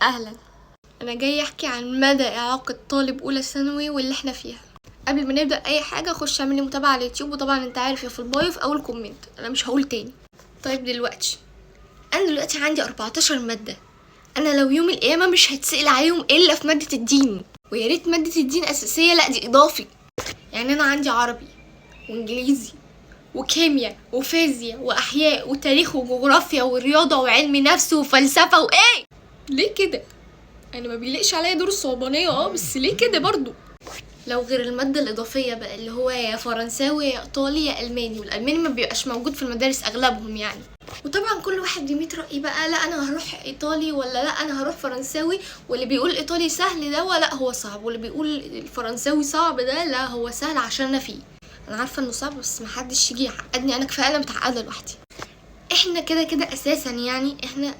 اهلا. انا جاي احكي عن مدى اعاقة طالب اولى ثانوي واللي احنا فيها. قبل ما نبدا اي حاجه خش اعمل لي متابعه على اليوتيوب، وطبعا انت عارف يا في البايو في اول كومنت، انا مش هقول تاني. طيب انا دلوقتي عندي 14 ماده. انا لو يوم القيامه مش هتسال عليهم الا في ماده الدين، ويا ريت ماده الدين اساسيه، لا دي اضافي. يعني انا عندي عربي وانجليزي وكيمياء وفيزياء واحياء وتاريخ وجغرافيا ورياضه وعلم نفس وفلسفه وايه. ليه كده؟ انا ما بيليقش عليا دور الصعبانيه، بس ليه كده برضو؟ لو غير الماده الاضافيه بقى اللي هو يا فرنساوي يا ايطالي يا الماني، والالماني ما بيبقاش موجود في المدارس اغلبهم يعني. وطبعا كل واحد ليه رأي بقى، لا انا هروح ايطالي ولا لا انا هروح فرنساوي، واللي بيقول ايطالي سهل ده ولا هو صعب، واللي بيقول الفرنساوي صعب ده لا هو سهل عشان انا فيه. انا عارفه انه صعب بس محدش يجي يعقدني، انا كفايه انا متعقده لوحدي. احنا كده اساسا يعني احنا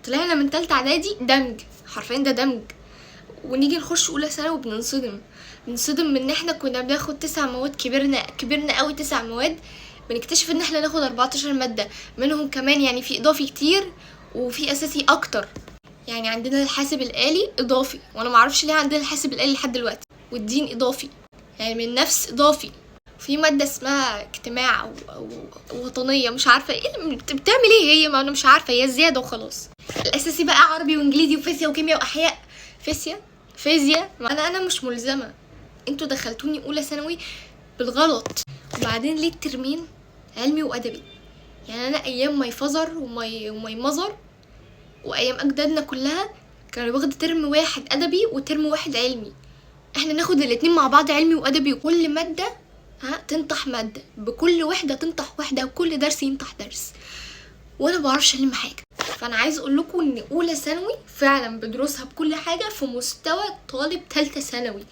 طلعنا من تالتة اعدادي دمج، حرفيا ده دمج، ونيجي نخش اولى ثانوي بنصدم من ان احنا كنا بناخد 9 مواد، كبرنا قوي 9 مواد، بنكتشف ان احنا ناخد 14 ماده، منهم كمان يعني في اضافي كتير وفي اساسي اكتر. يعني عندنا الحاسب الآلي اضافي، وانا معرفش ليه عندنا الحاسب الآلي لحد دلوقتي، والدين اضافي، يعني من نفس اضافي. في ماده اسمها اجتماع أو وطنيه، مش عارفه ايه بتعمل ايه هي، ما انا مش عارفه، هي زياده وخلاص. الاساسي بقى عربي وانجليزي وفيزياء وكيمياء واحياء. فيزياء انا مش ملزمه، انتوا دخلتوني اولى ثانوي بالغلط. وبعدين ليه الترمين علمي وادبي؟ يعني انا ايام ماي فازر وماي مزر وايام اجدادنا كلها كانوا واخد ترم واحد ادبي وترم واحد علمي، احنا ناخد الاتنين مع بعض علمي وادبي، وكل ماده تنطح ماده، بكل وحده تنطح وحده، وكل درس ينطح درس، وانا بعرفش الم حاجه. فانا عايز اقول لكم ان اولى ثانوي فعلا بدروسها بكل حاجه في مستوى طالب ثالثه ثانوي.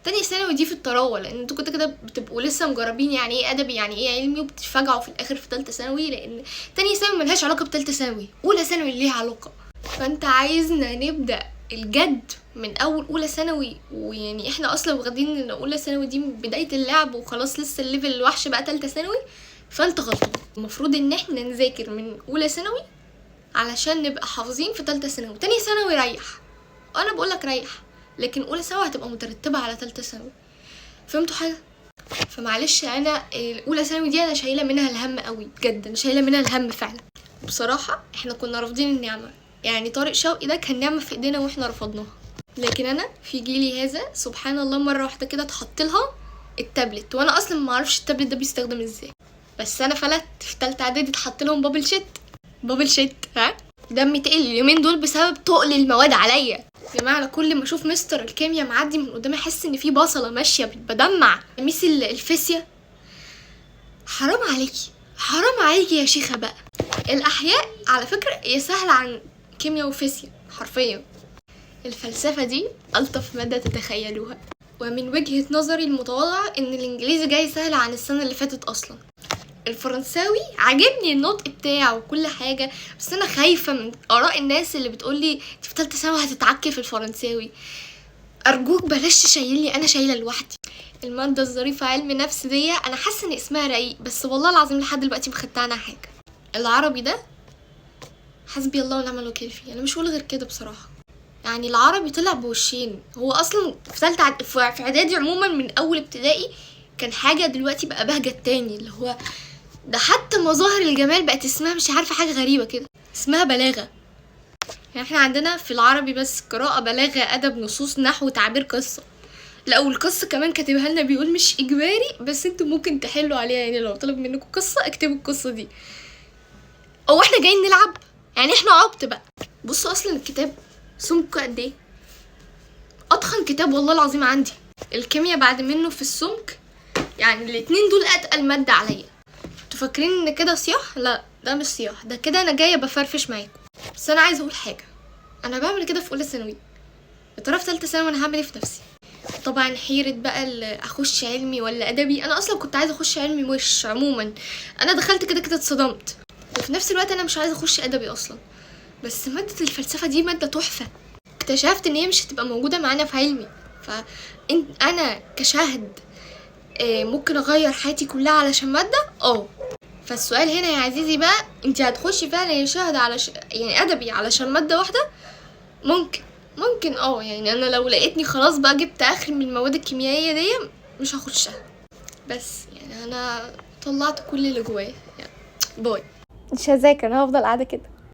تانية ثانوي دي في الطراوه، لان انتوا كده بتبقوا لسه مجربين يعني ايه ادبي يعني ايه علمي، وبتتفاجئوا في الاخر في ثالثه ثانوي، لان تانية ثانوي ملهاش علاقه بثالثه ثانوي، اولى ثانوي ليها علاقه. فانت عايزنا نبدا الجد من اولى ثانوي، ويعني احنا اصلا واخدين ان اولى ثانوي دي بدايه اللعب وخلاص، لسه الليفل الوحش بقى ثالثه ثانوي. فانت غلطان، المفروض ان احنا نذاكر من اولى ثانوي علشان نبقى حافظين في ثالثه ثانوي. تانية ثانوي ريح، انا بقولك ريح، لكن اولى ثانوي هتبقى مترتبه على ثالثه ثانوي. فهمتوا حاجه؟ فمعلش انا اولى ثانوي دي انا شايله منها الهم قوي بجد، انا شايله منها الهم فعلا. بصراحه احنا كنا رافضين النعمه، يعني طارق شوقي ده كان نعمه في ايدينا واحنا رفضناها، لكن انا في جيلي هذا سبحان الله مره واحده كده اتحط لها التابلت، وانا اصلا ما اعرفش التابلت ده بيستخدم ازاي، بس انا فلت في ثالثه اعدادي اتحط لهم بابل شيت. دمي تقل اليومين دول بسبب تقل المواد عليا يا جماعه. انا كل ما اشوف مستر الكيمياء معدي من قدامي احس ان في بصله ماشيه بدمع. ميس الفيزياء حرام عليكي يا شيخه بقى. الاحياء على فكره هي سهله عن كيمياء وفيزياء حرفيا. الفلسفه دي الطف ماده تتخيلوها، ومن وجهه نظري المتواضعه ان الانجليزي جاي سهل عن السنه اللي فاتت اصلا. الفرنساوي عاجبني النطق بتاعه وكل حاجه، بس انا خايفه من اراء الناس اللي بتقولي انت في ثالثه ثانوي هتتعكي في الفرنساوي. ارجوك بلاش تشيلني، انا شايله لوحدي. الماده الظريفه علم نفس دي انا حاسه ان اسمها رقيق، بس والله العظيم لحد دلوقتي مخدت عنها حاجه. العربي ده حسبي الله ونعم الوكيل فيه، انا مش هقول غير كده بصراحه. يعني العربي طلع بوشين، هو اصلا في ثالثه في اعدادي عموما من اول ابتدائي كان حاجه، دلوقتي بقى بهجه التاني، اللي هو ده حتى مظاهر الجمال بقت اسمها مش عارفه حاجه غريبه كده، اسمها بلاغه. يعني احنا عندنا في العربي بس قراءه، بلاغه، ادب، نصوص، نحو، تعبير، قصه. لا والقصه كمان كاتبها لنا بيقول مش اجباري، بس انتوا ممكن تحلوا عليها، يعني لو طلب منكم قصه اكتبوا القصه دي. او احنا جايين نلعب؟ يعني احنا عبط بقى. بصوا اصلا الكتاب سمكه قد ايه، اتخن كتاب والله العظيم عندي. الكيمياء بعد منه في السمك، يعني الاتنين دول اتقل ماده عليا. انتوا فاكرين ان كده صياح؟ لا ده مش صياح، ده كده انا جايه بفرفش معاكم. بس انا عايزه اقول حاجه، انا بعمل كده في اولى ثانوي، يا ترى في ثالثه ثانوي انا هعمل ايه في نفسي؟ طبعا حيره بقى اخش علمي ولا ادبي. انا اصلا كنت عايزه اخش علمي، مش عموما انا دخلت كده اتصدمت، وفي نفس الوقت انا مش عايزه اخش ادبي اصلا. بس ماده الفلسفه دي ماده تحفه، اكتشفت ان هي مش هتبقى موجوده معانا في علمي، فانا كشاهد ممكن اغير حياتي كلها علشان ماده. فالسؤال هنا يا عزيزي بقى، انت هتخشي فعلا يا شاهد يعني ادبي علشان ماده واحده؟ ممكن، ممكن يعني انا لو لقيتني خلاص بقى جبت اخر من المواد الكيميائيه دي مش هخشها، بس يعني انا طلعت كل اللي جوايا يعني. باي. مش هذاكر، انا هفضل قاعده كده.